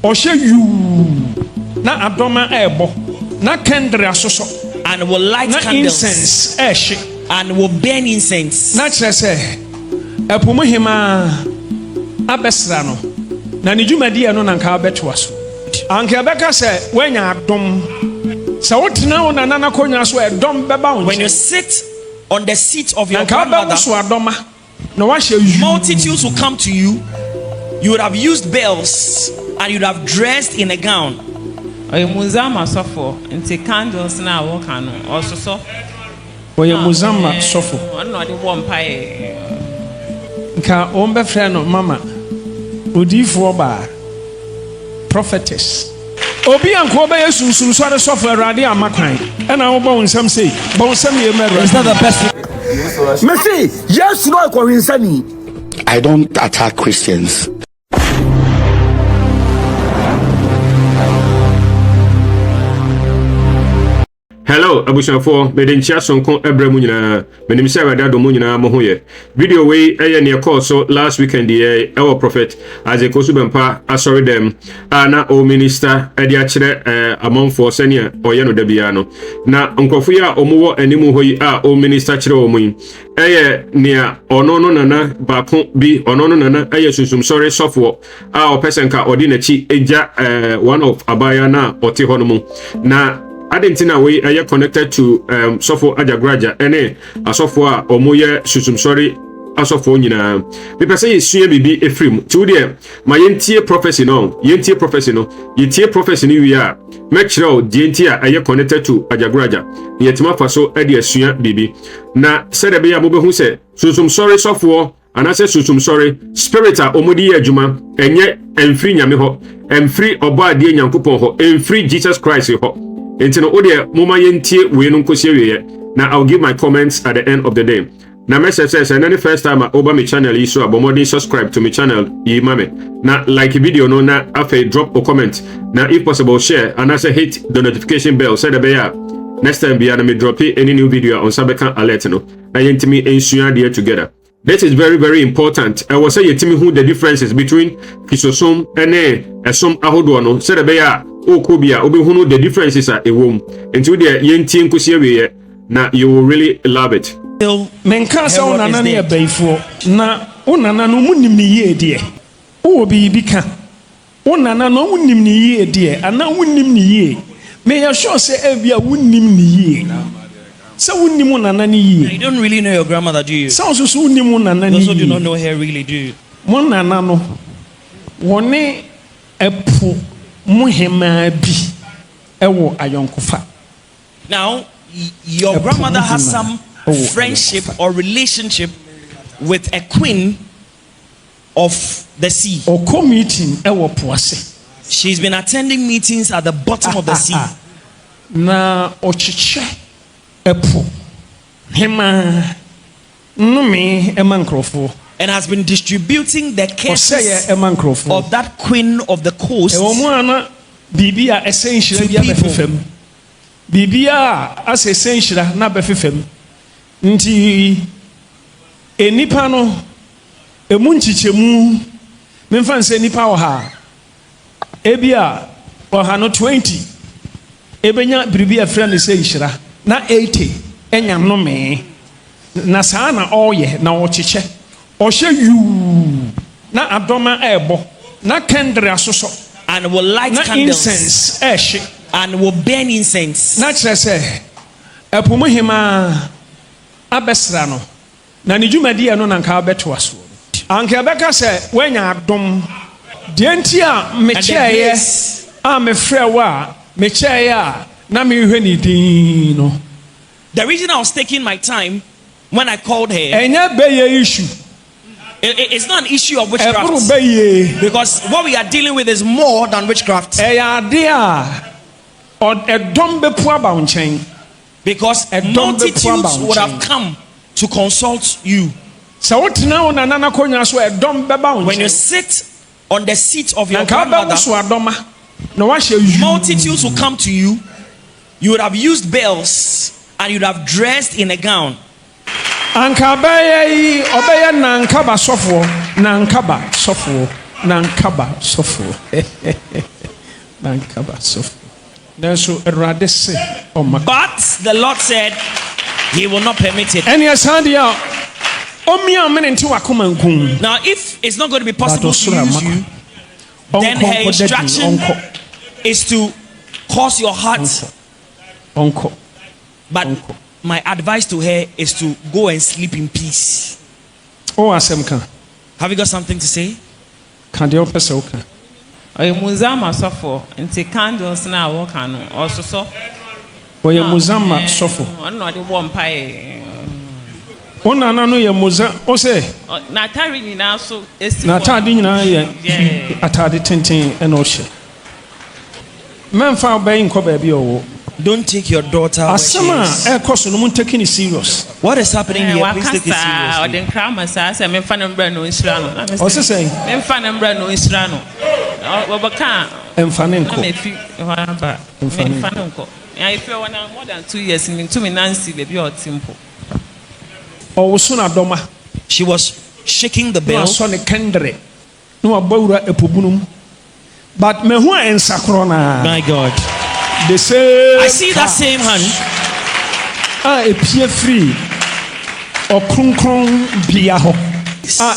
Oshe you na adoma ebo na kendre asoso and will light candles incense and will burn incense. Na kire se epomo hima abesra no na ne dwumadi no na nka beto aso anka beka se wenya adom se wotena wona nana konya so edom beba won. When you sit on the seat of your grandmother, multitudes will come to you. You would have used bells and you would have dressed in a gown. Muzama suffer and take candles now. Walk on also so. Muzama suffer. I'm not the one pie. Ka ombe friend of mama. Odi for bar. Prophetess. Obi anko be yesu so the software radi amakwan. And I will nsam say. Bon sam ye me. It's not the best. Messi, yes no ko insani. I don't attack Christians. Hello, Abushafo, Medenchia Sonko Ebremunina, Menimsa Dadomunina Mohoye. Video way a near call so last weekend, our prophet, Isaac Owusu Bempah, sorry them, Anna O Minister, Ediachere, among for senior or Yano Debiano. Na Uncofuya Omo and Nimuhoi O Minister Chromi. Near Onono Nana, Bakon B, Onono Nana, Ayasum, sorry, software, our Pesanka Ordinachi, Eja, one of Abayana or Tihonomu. Na Adentina we are connected to Sofo Ajagurajah ene asofo omoye susum sorry asofo nyina me pese yesua bibi efrim ti wo de ma yentie prophecy no yetie prophecy ni wi a mekiro de yentie a connected to Ajagurajah yetima faso e de asua bibi na sede be ya mo behu se susum sorry sofo anase susum sorry spirit a omodi ye adwuma enye emfiri nyame ho emfiri obo ade nyankopon ho emfiri Jesus Christ ho. Intino odie moma yentie we no nkosie we na I'll give my comments at the end of the day. Na message says and the first time over my channel you so abomodi subscribe to my channel yi mame. Na like video no na afa drop a comment. Na if possible share and as hit the notification bell so that be next time be me drop any new video on Sabeka alert no. Na yentimi ensua there together. This is very, very important. I was saying to me who the differences between Kisosum and Esom Ahodono. Said a Okobia, Obihuno, the differences are a womb. Until the Yentin Kusia, now you will really love it. Menkasa onanani abaifo na onana no munim ni ye de o bi bika onana no munim ni ye de ana wunim ni ye me ya sure say ebia wunim ni ye. So I don't really know your grandmother, do you? Those who do not know her really do. One nano one epo muhema bi ewo ayonkofa. Now your grandmother has some friendship or relationship with a queen of the sea. Or meeting ewo poase. She's been attending meetings at the bottom of the sea. Na ochiche Epo hema numi emankrofo and has been distributing the cases of that queen of the coast bibia essential bia befem bibia as essential na befem nti enipa no emunchichemu memfa nse nipa wo ha ebia wo no 20 ebenya bibia friend essential na 80 enya nnome na saa na oye na ochiche ohye yu na adoma ebo na kendre asoso and will light candles incense and will burn incense. Na kire se epomo hima abesra no na ne dwumadi no na nka beto aso anka beka se wenya adom de enti a mecheye a mefrɛ wa mecheye a na me hwe ni din no. The reason I was taking my time when I called her, enya be ye issue. It's not an issue of witchcraft, because what we are dealing with is more than witchcraft. Because multitudes would have come to consult you. When you sit on the seat of your grandmother, multitudes will come to you. You would have used bells and you would have dressed in a gown. Nakaba sofo, Nakaba sofo. Nakaba sofo. Nanso Erade se omaka. But the Lord said He will not permit it. Eni asandia omia menenti wakoma nkun. Now, if it's not going to be possible to use you, then her instruction is to cause your heart. But my advice to her is to go and sleep in peace. Oh, asemka. Have you got something to say? Can you open soka? Oye muzama sofo nti candles na work anu ososo. Oye muzama sofo. Ono de wo mpae. Ona na no ye muza o se Na atari nyina so esi. na atade nyina ye atade tenten e na o hye. Memfa obayin ko ba bi owo. Don't take your daughter. Asama e koso no mun taking it serious. What is happening here? Please take it seriously. O den krama sa se me fa nambra no insira no. O se say me fa nambra no insira no. Obaka emfane nko. Me fi ba. Emfane nko. I feel one more than 2 years into me Nancy baby or simple. Owusu na doma. She was shaking the bell. No so ne kendre. No abawura epobunum. But me hu ensakro na. My God. They say I see that same hand. A pie free. Okronkron bia ho.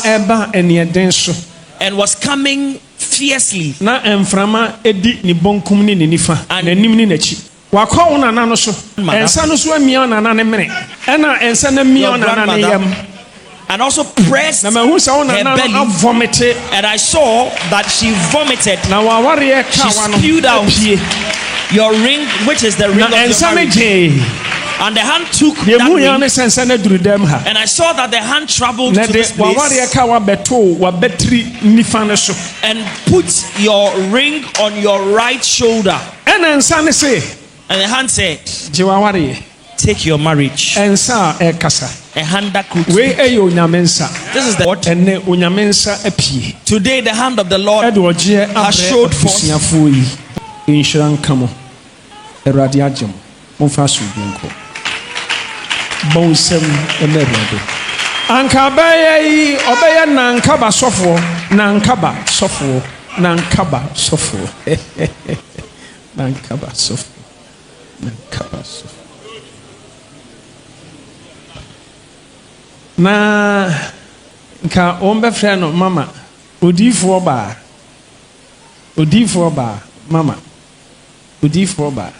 Eba enieden so. And was coming fiercely. Na emframa edi ni bonkum ni nifa. Na nim ni nachi. Wakọ una na no so. Ensa no so amia na na ne mere. Ena ensa na mia na na ne yam. And also pressed her belly. And I saw that she vomited. She spewed out your ring, which is the ring of your marriage. And the hand took that ring. And I saw that the hand traveled to this place. And put your ring on your right shoulder. And the hand said, take your marriage. A hand that could speak. This is the word. Today the hand of the Lord has showed forth. Nakaba sofo. Nakaba sofo. Nakaba sofo. Nakaba sofo. Nakaba sofo. Na nka ombe freno mama odifo ba mama odifo ba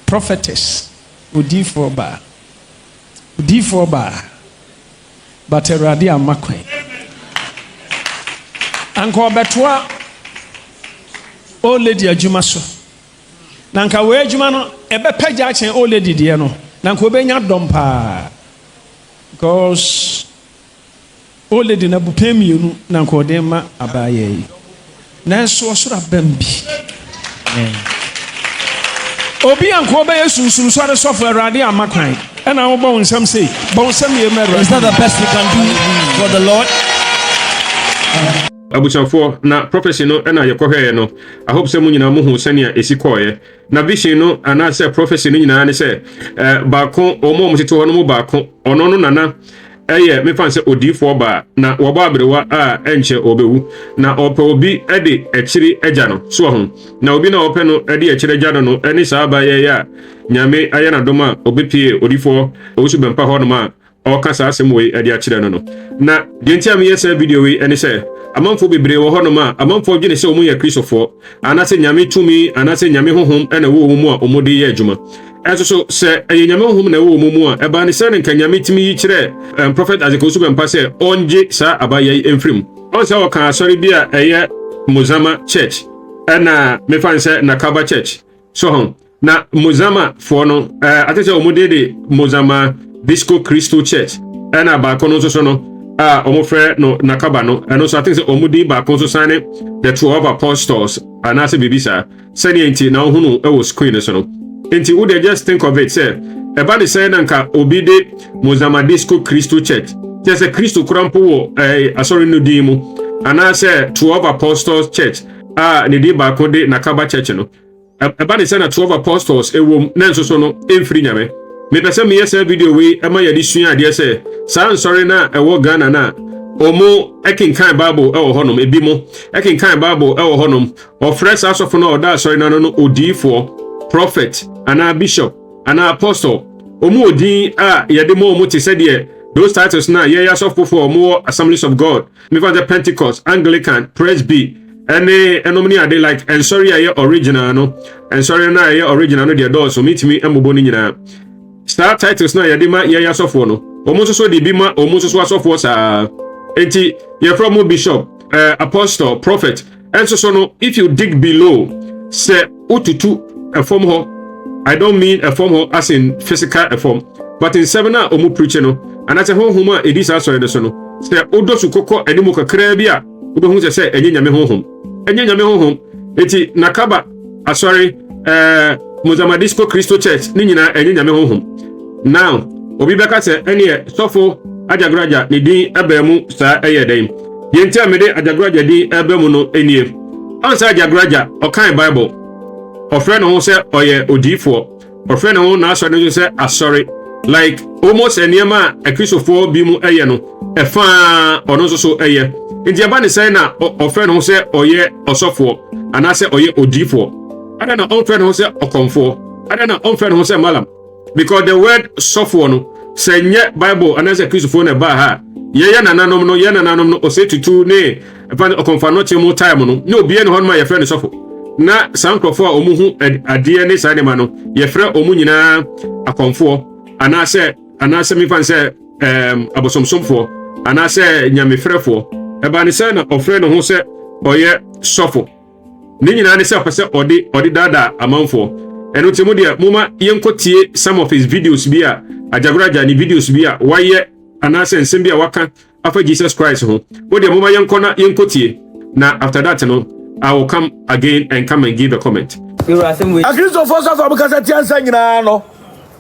prophetess odifo ba but erade amakwan anka obetoa o lady adwuma so na nka we adwuma no ebe pagya chen o lady de no na nka obenya dompa. Because all the dinner pay me na kodema abaye. Nanso osura bambi. Obi anko ba yesu so the software radi amakwan. And I will bow some say, bow some ye meru. Is that the best we can do for the Lord? Abuchafo na prophecy no na yekohwe no I hope say mu nyina mu hu sania esikoye na vision no ana say prophecy no nyina ne say baako omo mtete ho no mu baako ono no nana eye me fan say odifo ba na woba abrewa a enche obewu na ope obi ede echiri eja no so ho na obi na ope no ede echiri eja no eni saa ba ye ya nyame aye na doma obepie odifo Owusu Bempah ho no ma o kasa asem we ede achire no na de ntia me yesa video we eni say amanfo bebre wo hono ma amanfo dwene se omu ye kristofo anase nyame tumi anase nyame honhom ena wo mu a omode ye adwuma eso so se nyame honhom na wo mu a eba ne se nka nyame timi yi kire prophet Isaac Owusu Bempah se onje sa abaye emfrim on se o kan asori bia eye Muzama church ena me fan se Nakaba church so hon na Muzama fo no atese omode de Muzama Disco Crystal Church ena ba kono so no omofre no Nakaba no and also I think say omudi ba consultation the 12 apostles and as bibisa sani enti na hunu e wo screen so no enti would just think of it say eba de say nanka obi de Muzama Disco Crystal Church just a Crystal krampo wo asori no di mu and I say 12 apostles church ne di ba ko de Nakaba church no eba de say na 12 apostles e wo na so no emfiri nyame me pese me yesa video we ema ya di sua ade se san sorry na ewo Ghana na omo ekinkan Bible e wo honom ebi mo ekinkan Bible e wo honom o fresh asofo na oda sorry na no odifo prophet ana bishop ana apostle omo odin a yede mo omo te said those titles na ye asofo for more Assemblies of God me for the Pentecost Anglican Presby any enomni ade like and sorry aye original no and sorry na aye original no the door so meet me embobo ni nyina star titles na yede ma ye asofo no omo so di bi ma omo so asofo sa enti ye from bishop apostle prophet and so no if you dig below say ututu a form ho I don't mean a form ho as in physical a form but in seminar omo preacher no and as a home edisa sorry so no say odo su kokko animu kakra bi a odo hu say enye nyame honhom enti nakaba sorry Mozamadisco Christo Church ni nyina enye nyame honhom now obi beka say ene sofo Ajagurajah ni din abemu sa eyeden yenti amede Ajagurajah din abemu no enie ansa Ajagurajah okan Bible ofre no say oye odifo ofre no na so no say asori like almost eniema akrisofo bi mu eye no efa ono so eye nti aba ne say na ofre no say oye osofo ana say oye odifo ada na ofre no say okonfo ada na ofre no say malam because the word sofo no senye Bible anase Christopher na ba ha ye nananom no o say tutu ne efa okonfa no chemu time no ne obi ne honma ye frɛ ne sofo na sankrofo a omu hu ade ne sa ne ma no ye frɛ omu nyina akonfo anase mi fan sɛ abosomsomfo anase nyamefrɛfo eba ne sɛ na ofrɛ no ho sɛ oyɛ sofo ne nyina ne sɛ opɛ ɔde dada amanfo eno temu de moma yenkotie some of his videos bi a Ajagurajah ni videos bi a waye anase nsem bi a waka afa Jesus Christ ho wo de moma yenkotie na after that no I will come again and come and give a comment. Akristo for so for because atiansa nyina no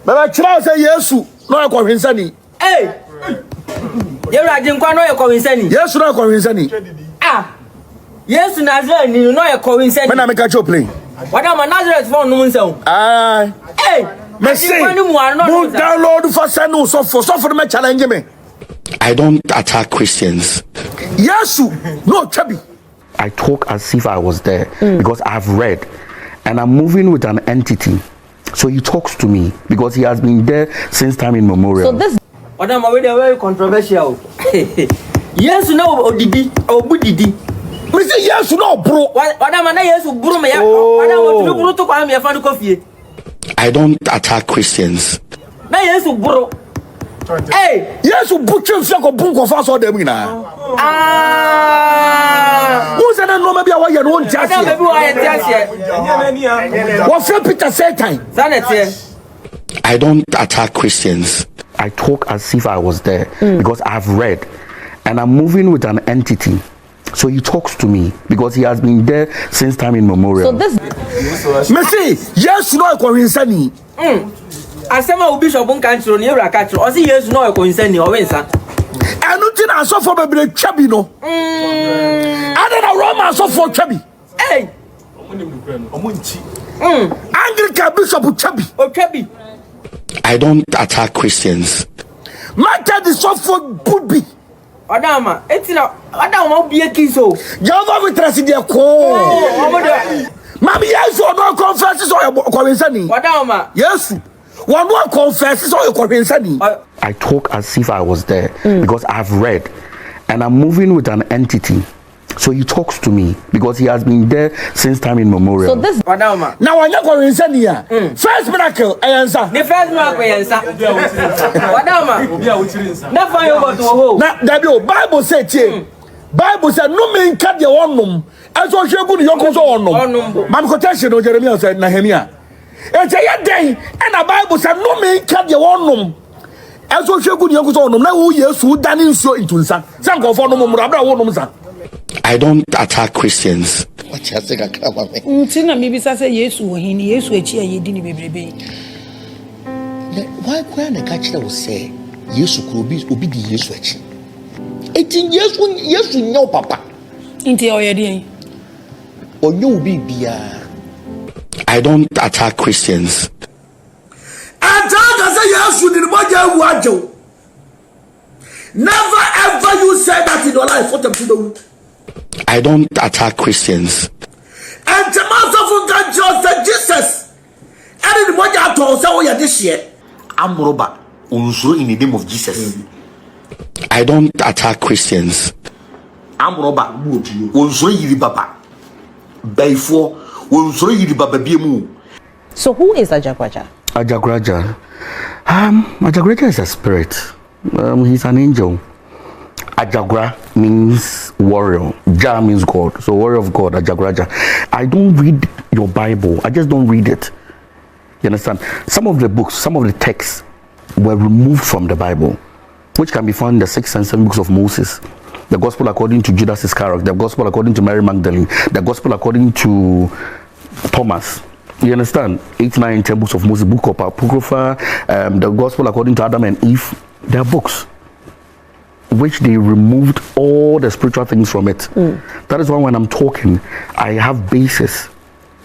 baba kira say Yesu no ekwohwensani Yewraje nkwa no ekwohwensani Yesu no ekwohwensani Yesu Nazareth ni no ekwohwensani me na me ka cho play wada ma Nazareth for no nsɛm Messi, download for send so for me challenge me. I don't attack Christians. Yes, no chubby. I talk as if I was there because I've read and I'm moving with an entity. So he talks to me because he has been there since time immemorial. So this Madam very controversial. Yes, no, Odidi, Obudidi. Me say yes, no, bro. Madam, na yes, bro, me ya. Madam, what you bro to kwa me fa no coffee. I don't attack Christians. Na Yesu bro. Yesu butcher fako bunko fa so dem na. Who say na no maybe wa ye no ntia se. Maybe wa ye ntia se. What friend Peter say time? I don't attack Christians. I talk as if I was there because I've read and I'm moving with an entity. So he talks to me because he has been there since time immemorial. So this Messi, yes, no ekwohwensani. Asema ubishop nkanchiro ni ewra kachiro. Osi yes no ekwohwensani o wensa. Enu tin asofo bebre twabi no. Ada na Roma asofo twabi. Anglican bishop twabi. O twabi. I don't attack Christians. Matter the sofo bubi. Adama, etina Adama obie kiso. Java witness dey ko. Mami yes or no confess so ekwohwensani. Adama. Yes. One more confess so ekwohwensani. I talk as if I was there because I've read and I'm moving with an entity. So he talks to me because he has been there since time immemorial. So this Adama. Now when you ekwohwensani ya. First miracle ayansa. The first miracle ayansa. Adama. Na fa yo go to ho. Na the Bible say tie. Bible say no me nka de wonum. Eso hwegu ni yonko so wonum. Mam quotation no Jeremiah say Nehemia. Ete ye den and the Bible say no me nka de wonum. Eso hwegu ni yonko so wonum na wo Yesu dani nsuo intunsa. San ko fo no mumra bra wonum sa. I don't attack Christians. What you say Nakaba me? Ntina mi bisa say Yesu ohini Yesu echi ayedi ni bebrebe. Why kwa na ka kire wo say Yesu kro obi di Yesu echi. Eti Yesu nya papa. Nti oyede. Onyo obi bia. I don't attack Christians. Attack say Yesu di moja wu ajo. Never ever you say that in your life. What to do? I don't attack Christians. And the master of God just Jesus. And in what you told so you this year. I'm Roba. In the name of Jesus. I don't attack Christians. I'm Roba. Unzuri yiri baba. Before unzuri yiri baba biemu. So who is Ajagurajah? Ajagurajah. Ajagurajah is a spirit. He's an angel. Ajagura means warrior. Jah means God. So warrior of God, Ajagurajah. I don't read your Bible. I just don't read it. You understand? Some of the books, some of the texts were removed from the Bible, which can be found in the 6 and 7 books of Moses. The Gospel according to Judas Iscariot, the Gospel according to Mary Magdalene, the Gospel according to Thomas. You understand? 8, 9, and 10 books of Moses, book of Apocrypha, the Gospel according to Adam and Eve. They are books which they removed all the spiritual things from it. That is why when I'm talking, I have basis.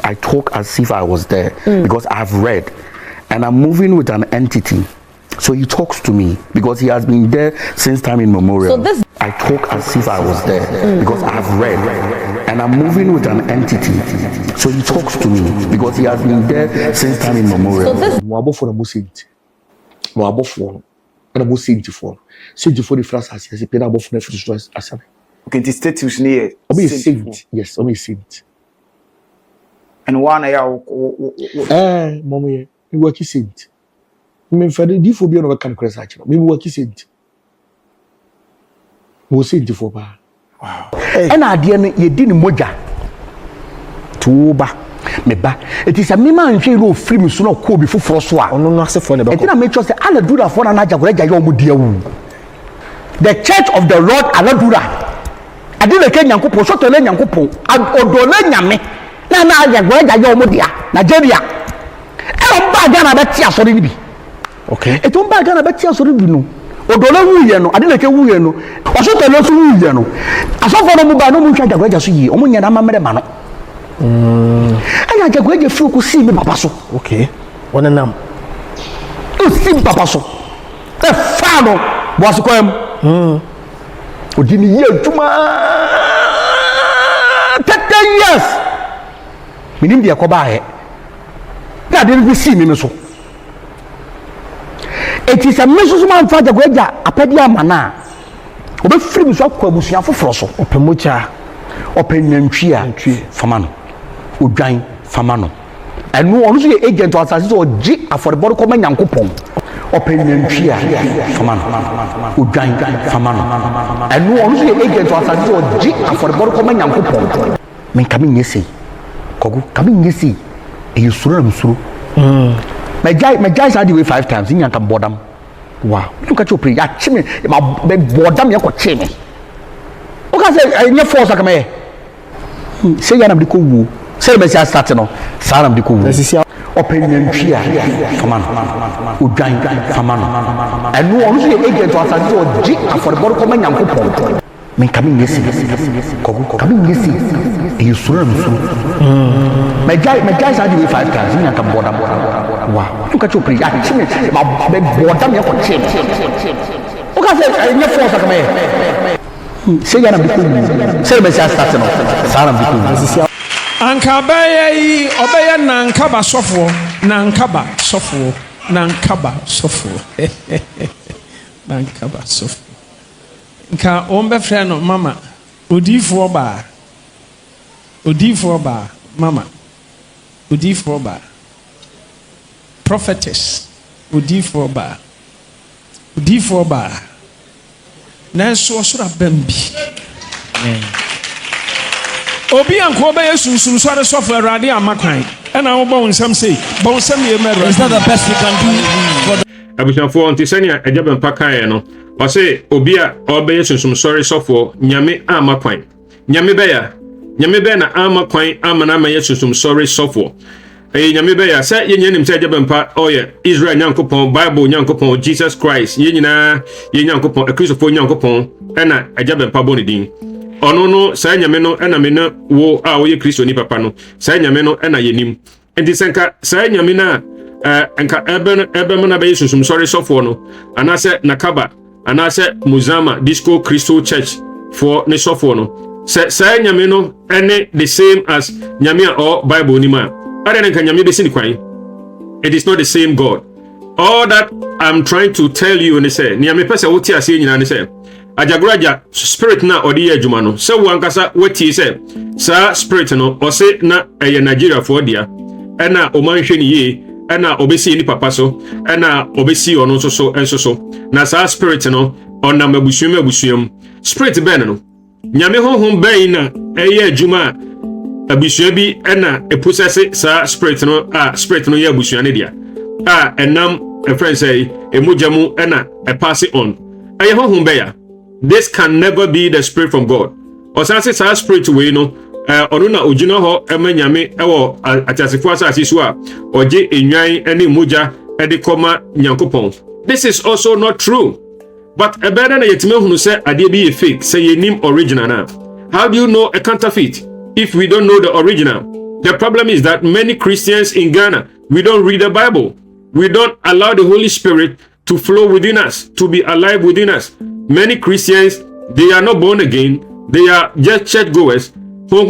I talk as if I was there because I've read, and I'm moving with an entity. So he talks to me because he has been there since time immemorial. So I talk as if I was there because I've read, and I'm moving with an entity. So he talks to me because he has been there since time immemorial. So okay, the status near. Saved. Yes, only saved. And one mommy, you work saved. Me fede di fo bi no kan kresa a kiro me work saved. Wo saved for ba. Wow. And ade no ye di ni moja. Tuba. Me ba. It is a me man hwe no free me so no ko bi foforo so a. Ono no asefo ne be ko. Etina make sure say Aladura for na Ajagurajah yo mu dia wu. The church of the Lord Aladura. Ade le ke Nyankopon so to le Nyankopon. Odo le nyame. Na Ajagurajah yo mu dia. Nigeria. E on ba Ghana be tia so ni bi. Okay. E on ba Ghana be tia so ni bi no. Odo le wu ye no. Ade le ke wu ye no. O so to le so wu ye no. Asofo no mu ba no mu hwa Ajagurajah so yi. O mu nya na mamere ma no. Anya Ajagurajah fi ko si me papa so. Okay. Wona nam. O si papa so. E fa no. Bo asokwam. Odi ni ye aduma. 30 years. Minim dia ko ba he. Na de ni si me so. It is a meso man fa Ajagurajah apedi amana. Obe free me so akwa busuan foforo so. Opemocha. Openantwi a fama no. Odwan fama no. Enu onu so ye agent asase so oji affordable ko ma Nyankopon. Openantwi a fama no. Odwan fama no. Enu onu so ye agent asase so oji affordable ko ma Nyankopon. Men kami nyesi. Kogu kami nyesi. E yusuru na musuru. My guy said the way 5 times in Yanka bodam. Wow. Look at your prayer. Ya chime ma bodam ya ko chime. O ka say enya force aka me. Say ya na bi ko wu. Say me say start no. Sa na bi ko wu. Openantwi a fama no. Odwan fama no. Enu onu so ye agent to asase so oji affordable ko ma Nyankopon. Men kami nyesi. Kogu kami nyesi. E yusuru na musuru. My guy said the way 5 times in Yanka bodam. Wow. Look at your prayer. Ya chime ma bodam ya ko chime. O ka say enya force aka me. Say ya na bi ko wu. Say me say start no. Sa na bi ko wu. Ankaba yi obeye Nakaba sofo, Nakaba sofo, Nakaba sofo. Nakaba sofo. Nka ombe frɛ no mama, odifo ba. Odifo ba, mama. Odifo ba. Prophetess, odifo ba. Odifo ba. Nanso osura bambi. Amen. Obi anko be yesunsun so ade sofo Awurade amakwan na wo bo nsam sei bo nsam ye mero. Is that the best you can do for the Abushanfo onti senia Ajagurajah Bempah kae no o se obi a obe yesunsun sori sofo nyame amakwan nyame be na amakwan amana ma yesunsun sori sofo nyame be ya se yenyenim se Ajagurajah Bempah oye Israel Nyankopon Bible Nyankopon Jesus Christ yenyina Nyankopon Christopher Nyankopon na Ajagurajah Bempah bonidin ono no sa nyame no na me na wo a wo ye Kristo ni papa no sa nyame no na yenim enti senka sa nyame na enka ebe mo na be yesusum sorry sofo no anase Nakaba and I said Muzama Disco Crystal Church for ne sofo no say nyame no ene the same as nyame or Bible ni ma ade nka nyame besi ni kwan. It is not the same God. All that I'm trying to tell you and say nyame pese wo ti ase nyina ne say Ajagurajah spirit na odi adwuma no se wo ankasa wati say sa spirit no o se na eye Nigeria for dia ena o man hwe ni ye ena obesi ni papa so ena obesi ono so enso so na sa spirit no ona mabusuam spirit ben no nyame honhom ben na eye adwuma abusua bi ena eposese sa spirit no spirit no ye abusua ne dia enam a friend say emujamu ena a pass it on eye honhom ben ya. This can never be the spirit from God. Osanse sa spirit we no ono na ogina ho emanyame ewo atasefo asase so a oje enwan ene moja ede koma nyankopon. This is also not true. But a better na yetime hunu say ade bi fake say yenim original na. How do you know a counterfeit if we don't know the original? The problem is that many Christians in Ghana, we don't read the Bible. We don't allow the Holy Spirit to flow within us, to be alive within us. Many Christians, they are not born again. They are just churchgoers. They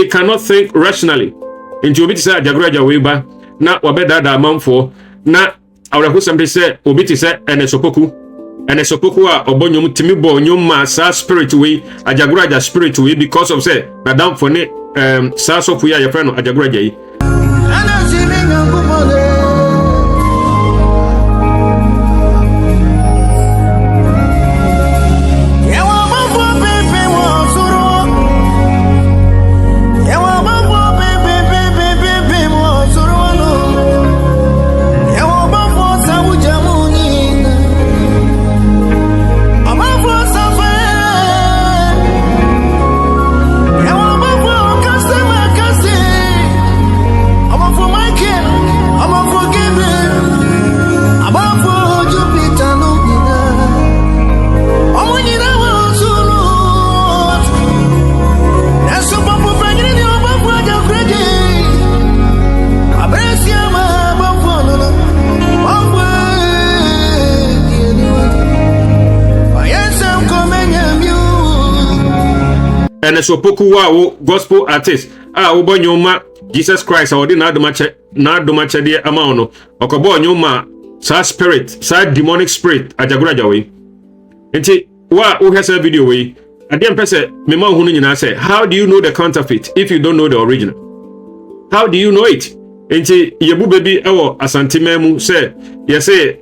cannot think rationally. Into obiti say Ajagurajah weba na wabeda da manfo na awreho somebody say obiti say enesopoku a obonyom timi bo nyom ma sa spirit we Ajagurajah spirit we because of say na down for ne sa sofu ya your friend Ajagurajah yi. So poku wa gospel artist wo nyoma Jesus Christ or na domache de ama no okobo nyoma sa spirit sa demonic spirit Ajagurajah we enti wa wo hesa video we ade empese me ma hunu nyina say how do you know the counterfeit if you don't know the original? How do you know it? Enti yebu baby ewo asantememu say yes say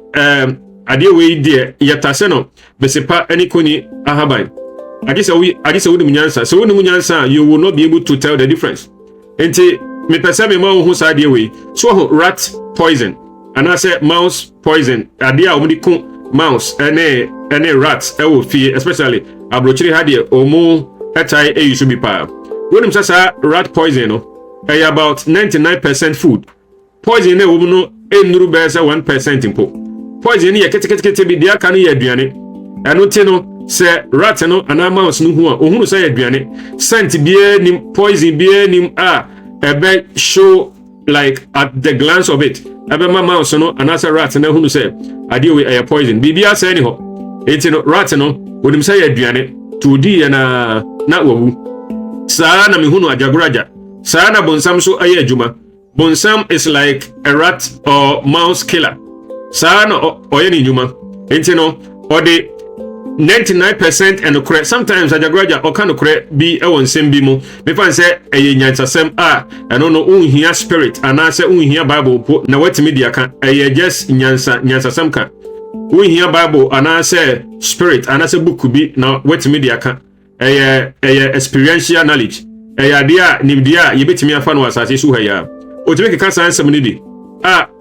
ade we de yetase no besepa ani koni ahaban. I just say munyansa. So when munyansa, you will not be able to tell the difference. Enti me pese me ma hu sa de we. So rat poison and I say mouse poison. Ade a omdi kun mouse any rats e wo fie especially abrochiri ha de omo etai e use bi pa. When him say rat poison no, e about 99% food. Poison e wo no enuru be say 1% impo. Poison ye ketekete bi dia kan ye aduane. Eno ti no say rat no and mouse no hu a ohunu say aduane scent bia nim poison bia nim ebe show like at the glance of it ebe ma mouse no and as a rat no hunu say ade we air poison bibia say ni ho enti no rat no wonim say aduane to di na wawu saa na me hunu Ajagurajah saa na bonsam so aye adwuma bonsam is like a rat or mouse killer saa na oye ni nyuma enti no ode 99% and correct. Sometimes Ajagurajah or kind of correct be a one same bimo. Me fan say a nyansasem I don't know unhia spirit and I say unhia Bible na what media can a just nyansasem can unhia Bible and I say spirit and I say book could be now what media can a experiential knowledge a idea nimdia you bet me a fan was as you here o to make a cancer answer me di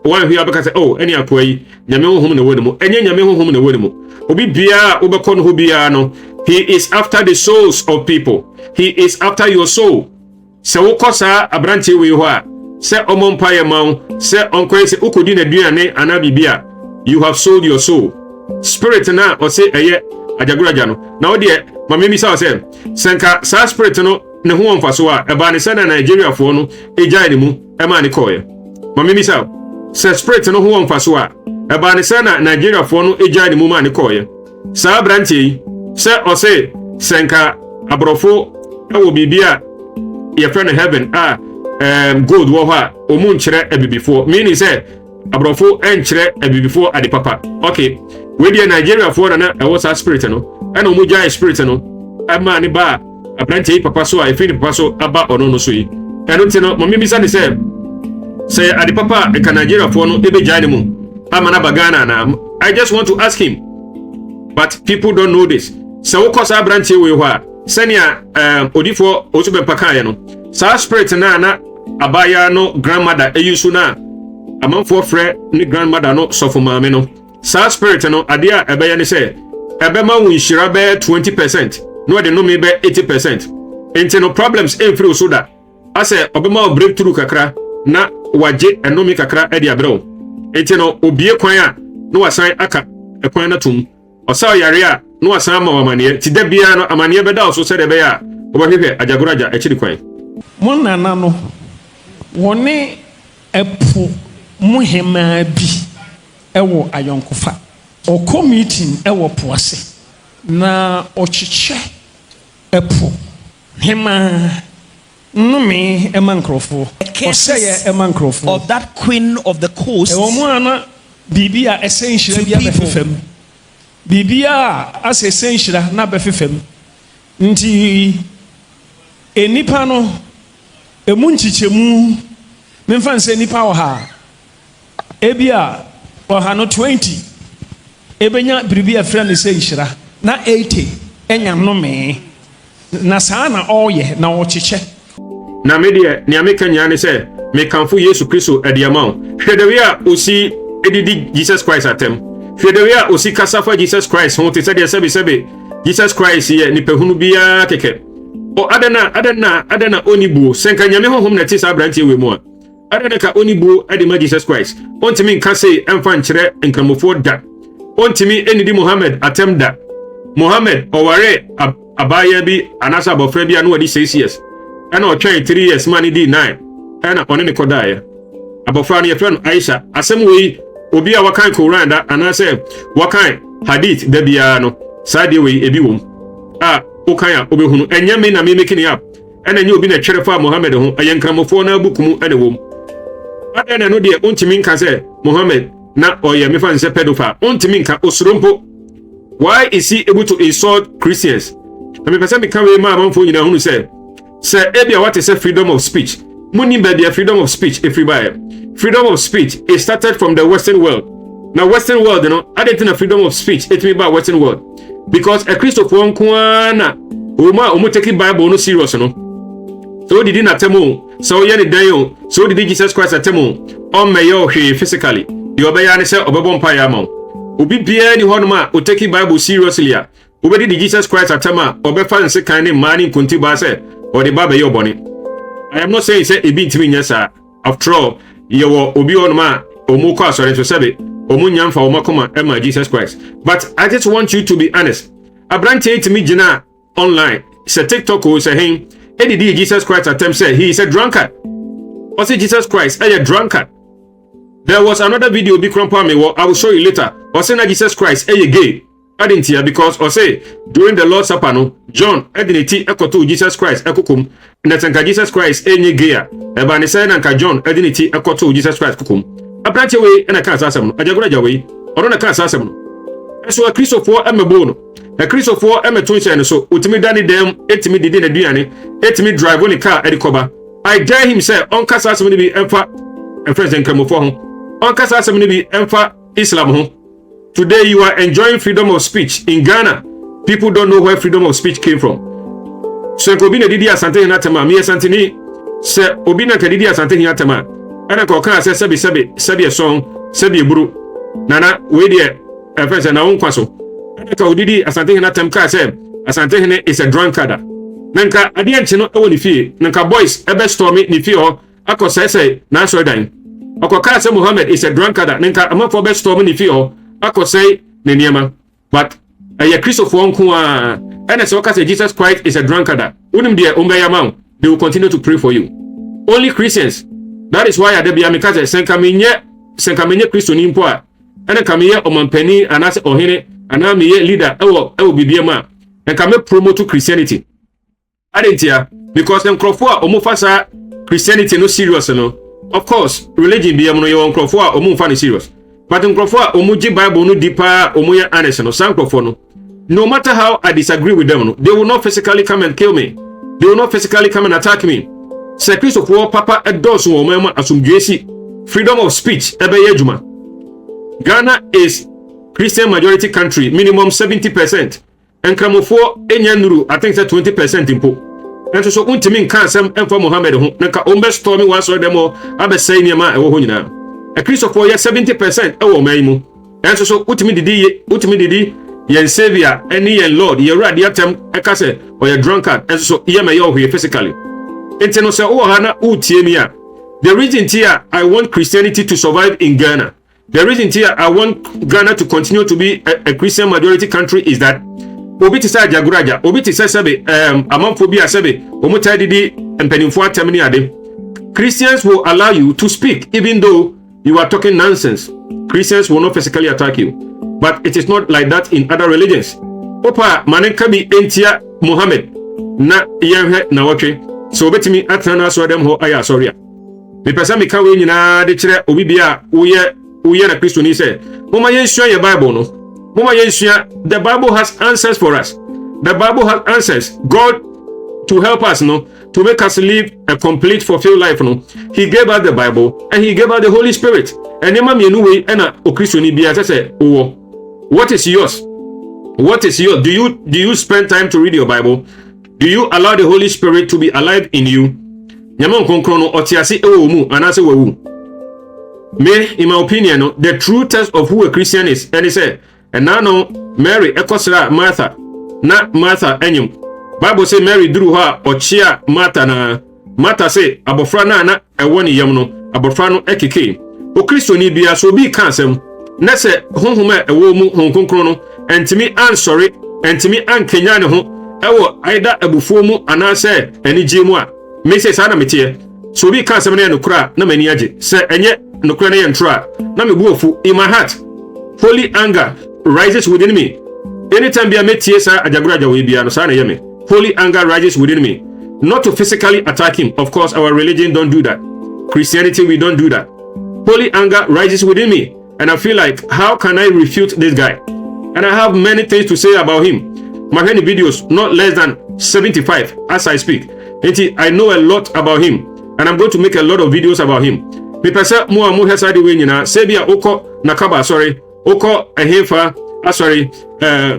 one who abaka say oh any akwai nyame honhom na wodi mu enye nyame honhom na wodi mu obi bia obekọ no bia no he is after the souls of people. He is after your soul. Se wo kosa abrantie we ho a se omompa ye mawo se onko se ukodi na duane ana bibia you have sold your soul. Spirit na o se eye Ajagurajah no na wo de mama mi sa o se senka sa spirit no ne ho onfaso a eba ne se na Nigeria fo no ejai ne mu e ma ne koye mama mi sa se spirit no ho onfaso a eba ne se na Nigeria for no eja ne muma ne koye sa branche yi se o se senka abrofo ewo bibia ye friend heaven gold wo ha omu nkyere ebibifo meaning say abrofo enkyere ebibifo ade papa okay we dey Nigeria for na e was a spirit no e na omu jai spirit no ama ne ba abranche yi papa so a efi ne papa so aba ono no so yi eno ti no mami bisa ne say ade papa e ka Nigeria for no ebe jai ne mu ama na bagana na I just want to ask him but people don't know this so wo kosa abranche we ho a senia odifo Owusu Bempah kan no sa spirit na abaya no grandmother eyusu na amanfo frɛ ne grandmother no sofo maame no sa spirit no ade a ebɛyɛ ne sɛ ebɛma wo nhira bɛ 20% no de no me bɛ 80% enti no problems enfiri so da asɛ obɛma wo breakthrough kakra na waje enomi kakra e de abrɛw enti no obie kwan a no wasan aka ekwan na tum osaw yare a no wasan ma wamane ti da bia no amane bɛda so sɛ de bɛya a obɛhwehwɛ Ajagurajah akiri kwan mon nana no woni epu muhema bi ewo ayonkofa o committee ewo poase na ochiche epu hema numi emankrofo oseye emankrofo of that queen of the coast ewo mu ana bibia essential bia befefem bibia as essential na befefem nti enipa no emu nchichemu memfanse nipa oha ebia oha no 20 ebenya bribia friend say nshira na 80 enya nnome na sana oye na ochiche na media ni ameka nyane se me kanfo Yesu Kristo adiamao hwedewia osi edidi Jesus Christ atem hwedewia osi kasafa Jesus Christ ho te sede sebe Jesus Christ ye ni pehunu bia keke o adana onibu senka nyame honhom na tisa branche we mu a adana ka onibu adema Jesus Christ ontimi nka sei emfa nkyere nkramofo da ontimi enidi Muhammad atem da Muhammad oware abaya bi anasa bofra bi anu wadi 6 years ana o twan 3 years mani di 9 ana one ne kodaye abofra ne yefra no Aisha asem we obi a wakan Quran da anase wakan hadith da bia no sade we ebi wom okanya obehunu enyame na me making up ena nye obi na twere fa Muhammad ho ayenkramofo na bukumu ene wom adana no de ontimi nka se Muhammad na oye me fa nse pedophile ontimi nka osurompo why is he able to insult Christians na me pese me kan we ma amanfo nyina hunu se ebia what is freedom of speech muni be the freedom of speech everybody freedom of speech is started from the western world now western world you know adentina freedom of speech it me ba western world because a Christopher Nkwana omo take Bible no serious no so did na temo so ye ne dan so did Jesus Christ atemo on meyo hwe physically the obeya ne se obebo mpa ya ma obi bia ni honoma o take Bible seriously a obedi di Jesus Christ atema obefa nse kan ne mani nkonti ba se o de baba ye obone I am not saying say e bi ntimi nyesa after all ye wo obi honoma omo kwa sore so sebe omunyamfa omakoma ema Jesus Christ but I just want you to be honest abrante itimi gina online say TikTok o say hin edidi Jesus Christ attempt say he is a drunkard or say Jesus Christ a drunkard there was another video bi krompa me I will show you later or say na Jesus Christ a gay adintia because or say during the Lord's Supper no John ediniti ekoto Jesus Christ ekokum na tanka Jesus Christ enye gay e ba ne say na nka John ediniti ekoto Jesus Christ kokum abrante we na ka asasem no Ajagurajah we ono na ka asasem no eso a Christopher emebo no a Christopher emeton say no so otimi dani dem etimi didi na duane etimi drive on the car edikoba I dare him say on ka asasem ni bi emfa president kramofo ho on ka asasem ni bi emfa Islam ho today you are enjoying freedom of speech in Ghana people don't know where freedom of speech came from so ko bi na didi asante na tema me asante ni se obi na ka didi asante ni atema ana ko kan ase sebi song sebi buru nana we de efese na wonkwaso ana ka odidi asante hina tem ka se asante hina is a drunkard nanka ade anche no e woni fie nanka boys ebe stormy ni fie ho akosese na so dan akoka se Muhammad is a drunkard nanka amafo be stormy ni fie ho akosei ne niema but aya Christopher nko a ana se okase Jesus Christ is a drunkard unim de ombeya man they will continue to pray for you only Christians. That is why adebia mekaze senkamenye Kristo ni mpo a ene ka meye omampani anase ohene ana meye leader ewo bibiema en ka me promote Christianity adentia because nkrofo a omufasa Christianity no serious no. Of course religion bi am no ye nkrofo a omumfa no serious, but nkrofo a omuji Bible no deeper omuye honest no san nkrofo no, no matter how I disagree with them no, they will not physically come and kill me, they will not physically come and attack me. Say Christopher papa edoso wo mama asumdwesi freedom of speech ebeye adwuma. Ghana is Christian majority country, minimum 70%. Enkramofo enya nuru I think say 20% impo. And so untimi nka asem emfa Muhammad ho nka ombe storm one so dem abesai niam ewo ho nyina. A Christopher ye 70% ewo man mu. And so utimi didi yen savior any yen lord ye radi atem eka se or ye drunkard and so ye me yo physically. Enti no se o ha na utie mi a. The reason here I want Christianity to survive in Ghana. The reason here I want Ghana to continue to be a Christian majority country is that obi ti say Ajagurajah, obi ti say sebe amanfo bi asebe omuta didi empanimfo atem ni ade. Christians will allow you to speak even though you are talking nonsense. Christians will not physically attack you, but it is not like that in other religions. Opa manenka bi entia Muhammad na yenhwe na wotwe so obetimi atana so dem ho aya sorry. Me pesa me ka we nyina de kire obi bia woye na Kristo ni say moma yensua ye Bible no. Mama yensua, the Bible has answers for us. The Bible has answers. God to help us no, to make us live a complete fulfilled life no. He gave us the Bible and he gave us the Holy Spirit. And ema me no way na o Kristo ni bia say owo. What is yours? What is yours? Do you spend time to read your Bible? Do you allow the Holy Spirit to be alive in you? Nyama nkonkron no otiase ewo mu anase wawu. Me, in my opinion, no, the true test of who a Christian is, and he said, and now no Mary ekosra Martha, not Martha enyum. Bible say Mary drew her or chia Martha na Martha say abofra na ewoni yam no abofra no ekeke. O Kristo ni bia so bi kansem na se honhoma ewo mu honkonkron no entimi ansori entimi ankenya ne ho ewo aida abufuo mu anase enije mu a me say sana metie so bi kansem na enokura na mani age se enye nokura na yentra na mebuofu in my heart holy anger rises within me. Anytime I met Tiesa Ajagurajah we be sana yeme. Holy anger rises within me. Not to physically attack him. Of course, our religion don't do that. Christianity, we don't do that. Holy anger rises within me. And I feel like, how can I refute this guy? And I have many things to say about him. My many videos, not less than 75 as I speak. I know a lot about him. And I'm going to make a lot of videos about him. Because more hesadi we nyina sebia oko Nakaba sorry. Oko Ehefa sorry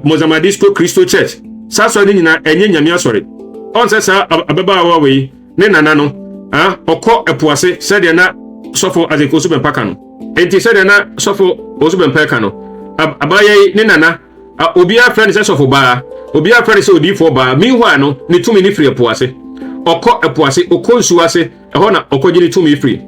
Mozambique Christo Church saso ni nyina enye nyame sorry on sesa abeba wa we ne nana no oko epuase sede na sofo Isaac Owusu Bempah kan enti sede na sofo Owusu Bempah kan no abaye ne nana obi a friend se sofo ba obi a friend se odi fo ba meanwhile no ne tumi ni free epuase oko epuase oko nsuase eho na oko giri tumi free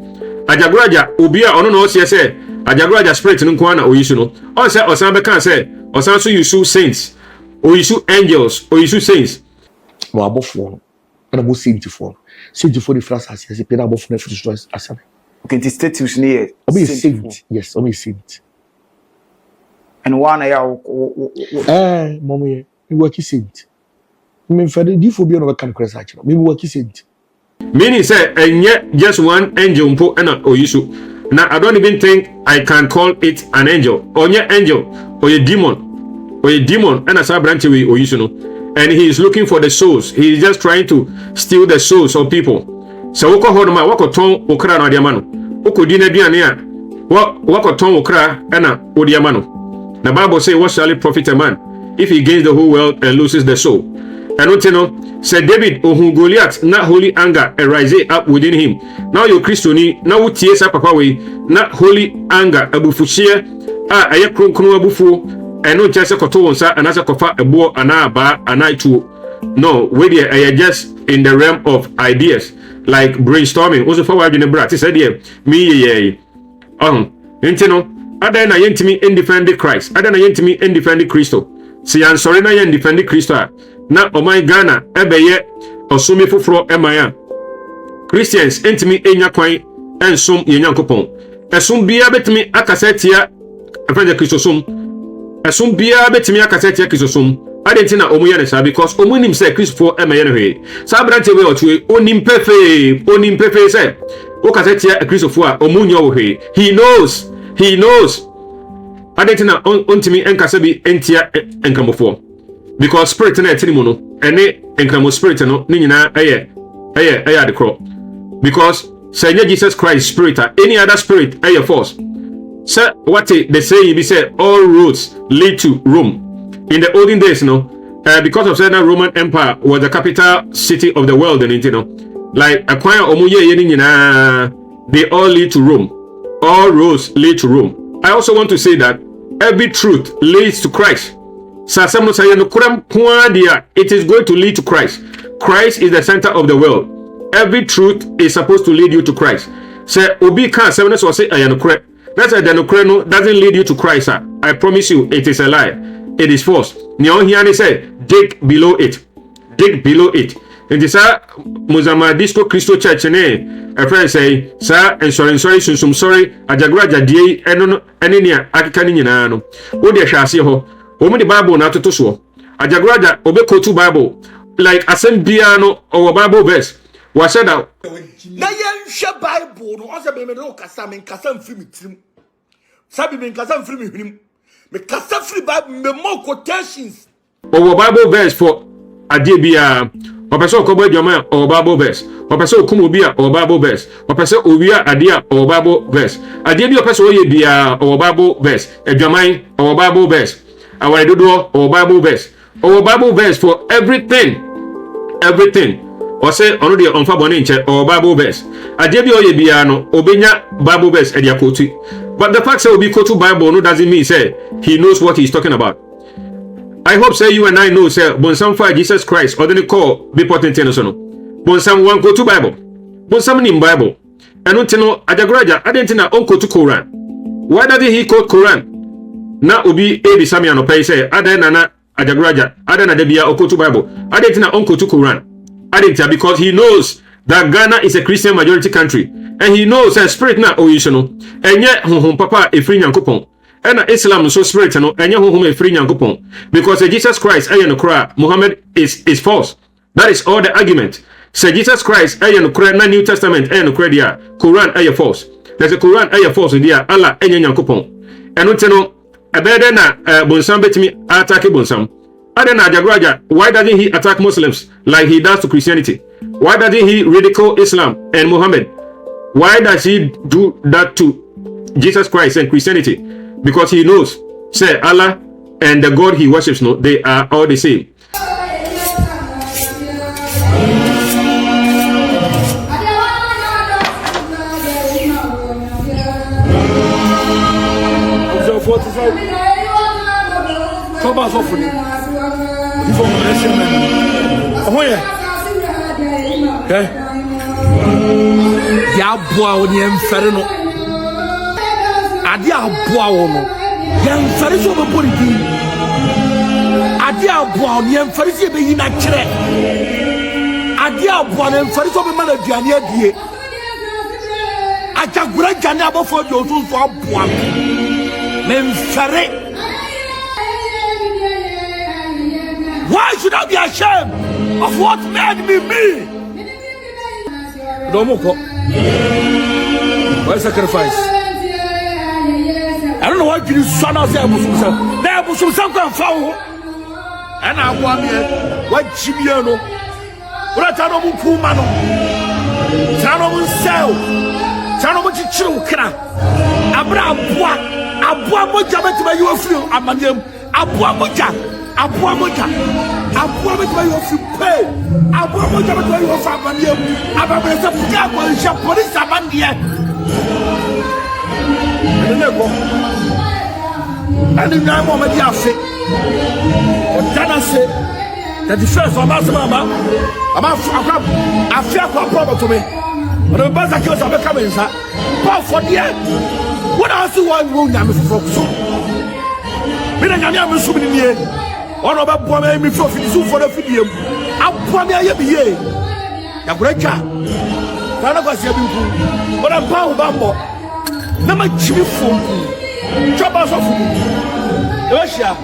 Ajagurajah obi a ono no se se Ajagurajah spirit no kwa na oyisu no on say osan be kan say osan so yisu saints oyisu angels oyisu saints wa abofo na bo saint for the France as say pe na abofo na futu asame okay the status near obi saint yes obi saint and one ya momo ye we work saint me fade di fo bi no be kan kresa achi no me work saint meaning say enye just one angel mpo na oyisu. Now, I don't even think I can call it an angel. Or an angel, or a demon, and as a branch away, or you know. And he is looking for the souls. He is just trying to steal the souls of people. So, wako hodoma, wako ton okra na diamano. Wako dine diania, wako ton okra na odiamano. The Bible says, what shall it profit a man if he gains the whole world and loses the soul? And what you know, said David, ohun Goliath, not holy anger arise up within him. Now you Christiani, now tears up papa way, not holy anger, abufushia, aye krunkunu abufu, and no just a kotonsa, and as a kofa, a boar, an ba, and I too. No, whether I are just in the realm of ideas, like brainstorming, also forward in the brat. He said, yeah, me, ye. Intino, Adana yentimi independent Christ, Adana yentimi independent Christo. See, I'm sorry, I am defending Christo. Na omai Ghana ebeye osumi fufuro emaya Christians entimi enya kwan ensom ye Nyankopon esum bia betimi akasetia friend the Christosum asum bia betimi akasete Christosum adentina omu ye ne because omu nim say Christopher emaye no he sa brante we otwe onim pefe say o kasete Christopher omu nyo he he knows adentina ontimi enkasa bi entia enkamofo because spirit na etini no ene enkamo spirit no ni nyina eye the crop because say Jesus Christ spirit any other spirit eye force. So what they say be say all roads lead to Rome. In the olden days, because of certain Roman Empire was the capital city of the world, and like acquire omuye they all lead to Rome. All roads lead to Rome. I also want to say that every truth leads to Christ. It is going to lead to Christ. Christ is the center of the world. Every truth is supposed to lead you to Christ. Say obi can say ayanokre. That's why the no doesn't lead you to Christ. I promise you, it is a lie. It is false. Nyon here say, dig below it. Dig below it. And this Muzama Disco Christo Church a friend say, sir, and sorry, Ajagurajah die enenia akikani nyina no. Wo de hwase ho. Wo mu the Bible na toto so. Ajagurajah obeko to Bible like asem bia no or Bible verse. What said that? Na yen Bible no ose be me no kasa me kasa mfiri mi tirim. Sabi me kasa mfiri mi hwirim. Me kasa free Bible me more quotations. Or Bible verse for adebia. Opeso ko adwama or Bible verse. Opeso kumu bia or Bible verse. Opeso owia adia or Bible verse. Adebia opeso ye bia or Bible verse. Adwaman or Bible verse. Awai dodo or Bible verse. Or Bible verse for everything. Or say ono de onfa bone nche or Bible verse. Adebi oye bia no obenya Bible verse e dia quote. But the fact say obi quote Bible no doesn't mean say he knows what he's talking about. I hope say you and I know say bonsam for Jesus Christ or the call be potent no so no. Bonsam one go to Bible. Bonsam nim Bible. Eno tino Ajagurajah adentina on quote Quran. Why doesn't he quote Quran? Na obi ebi samia no pay say adena na Ajagurajah adena de bia quote Bible. Adentina on quote Quran. Because he knows that Ghana is a Christian majority country, and he knows that spirit na oyishono, and yet papa a free nyankopon, and Islam so spirit no, and yet a free nyankopon, because Jesus Christ ayan kra Muhammad is false. That is all the argument. Say Jesus Christ ayan kra na New Testament ayan kra dia Quran ayan false. There's a Quran ayan false dia Allah ayan nyankopon. And no abede na bonsam betimi attack bonsam. Adena Ajagurajah, why doesn't he attack Muslims like he does to Christianity? Why doesn't he ridicule Islam and Muhammad? Why does he do that to Jesus Christ and Christianity? Because he knows, say Allah and the God he worships, no, they are all the same. Okay. Ya boa woni emfere no. Ade aboa wo no. Ya emfere so be politi. Ade aboa woni emfere so be yina kire. Ade aboa no emfere so be mana duane adie. Ajagurajah ne abofo de osun so aboa. Memfere. Why should I be ashamed of what made me me? No more. Why sacrifice? I don't know what you son of them. There was some kind of foul. And I want me what Chibiano. What I don't know, Mano. Tano sell. Tano Chichukra. Abra Moja to my you feel. I'm a name. Abua Moja. Abua Moja to you pay. Abua Moja to you for money. Ababa police abandia. And in that moment, you are sick. What can I say? That the first of us, Mama, I fear for a problem to me. But the best I can say, I'm coming, sir. But for the end, what else do I want to focus on? I am assuming in the end. One of our me for the video. I promise you be here. Yagurecha. But I'm power bambo. Never chill for Chop us off. Russia.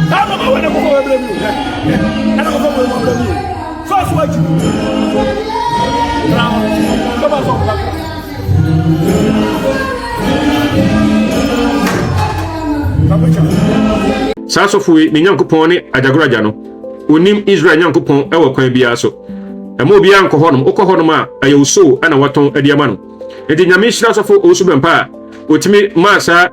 I don't know when I'm going to blame you. I don't know when I'm going to blame you. First what you now, chop us off. Sasofui ni Nyankopon ne Ajagurajah no. Onim Israel Nyankopon ewo kwan bia so. Emo bia nko honom, okọ honom a ayewso ana waton adiama no. Enti nyame hira sofo Owusu Bempah otimi masa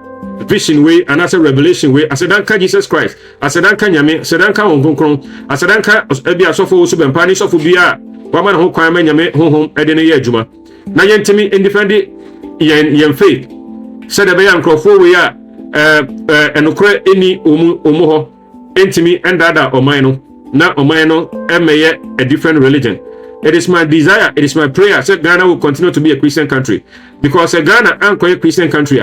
vision way and as a revelation way asedanka Jesus Christ, asedanka nyame, asedanka honkonkron, asedanka ebia sofo Owusu Bempah ni sofo bia wa ma ho kwan ma nyame honhom ede ne ye adwuma. Na yentimi independent yen faith. Said the bayan crofo we are enokre eni omu ho entimi endada omano na omano emeye a different religion. It is my desire, it is my prayer that Ghana will continue to be a Christian country, because Ghana ain't a Christian country.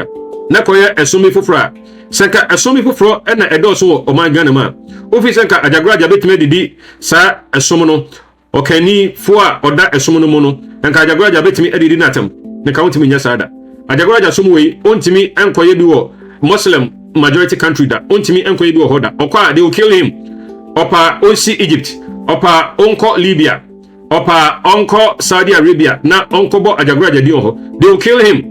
Na koye esumi fufra senka esumi fufro na edoso o man Ghana ma ofi senka Ajagurajah betime didi sa esomo no okani fo a oda esomo no mu no enka Ajagurajah betime edidi natam ne ka wontimi nya sada. Ajagurajah somo we ontimi enkoye bi wo Muslim majority country da ontimi enkoye bi wo hoda okwa they will kill him. Opa onsi Egypt, opa onko Libya, opa onko Saudi Arabia, na onko bo Ajagurajah di ho, they will kill him.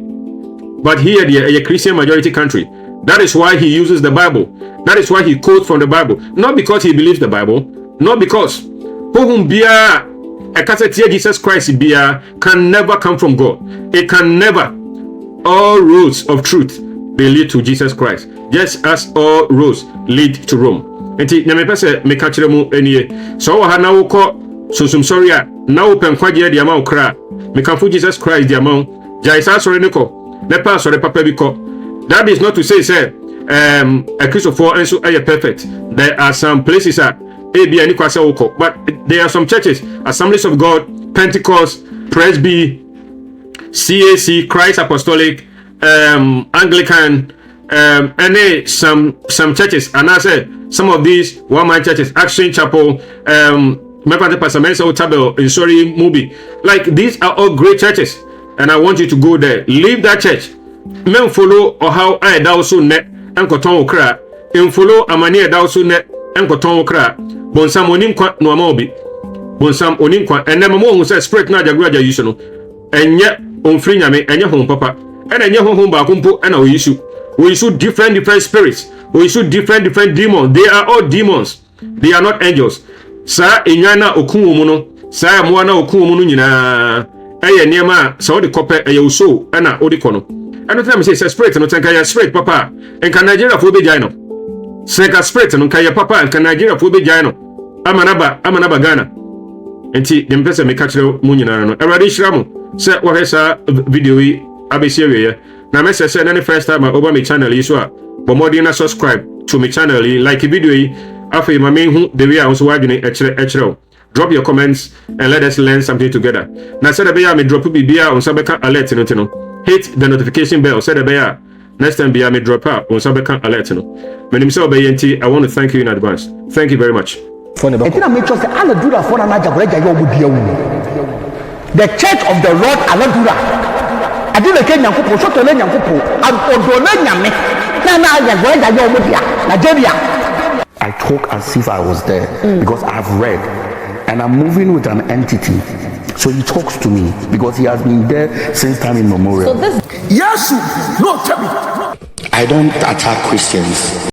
But here they are a Christian majority country. That is why he uses the Bible. That is why he quotes from the Bible. Not because he believes the Bible, not because whom bia a cassette Jesus Christ bia can never come from God. It can never. All roads of truth they lead to Jesus Christ, just as all roads lead to Rome. Enti nyame pese me ka kire mu enie so wa ha na wo ko susum sorry a na wo penkwaje de ama wo kra me kan fu Jesus Christ de ama jai sa sorry ne ko ne pa sorry papa bi ko. That is not to say a Christopher and so are perfect. There are some places at ABI and Kwasa, but there are some churches, Assemblies of God, Pentecost, Presby, CAC, Christ Apostolic, Anglican, and some churches, and I said some of these one-man churches, Action Chapel, Afrifa-Mensah Tabel, in sorry movie. Like these are all great churches, and I want you to go there. Leave that church. Men follow or how I also net and coton cra. In follow a mania also net and coton cra. Bonsam onim no amobi. Bonsam onim and never more who says spread na Ajagurajah you know. And yet on free nyame and your home papa. And your home bakumpo and we issue different spirits. We issue different demons. They are all demons. They are not angels. Sa inyana okumuno. Sa mwana okumuno nyina. Eye niema sa odi kope eye uso ana odi kono. And the time say spirit no tanka ya spirit papa and can Nigeria for be jino. Senka spirit no kaya papa and can Nigeria for be jino. Amanaba Ghana. Enti dem pese me catch mu nyina no. Erade shiramu se wo hesa video yi abesi we na me say na the first time over my channel yi so a bomodi na subscribe to my channel yi like video yi afi ma me hu the way I was wadwene ekere. Drop your comments and let us learn something together. Na said be ya me drop bibia on sabeka alert no. Hit the notification bell. Said the next time be me drop out on Sabeka alert. My name is Obayenti. I want to thank you in advance. Thank you very much. The church of the Lord Aladura. I didn't get Yankupo, so to learn Yankupo. I talk as if I was there because I've read and I'm moving with an entity. So he talks to me because he has been there since time immemorial. Yes, no, tell me. I don't attack Christians.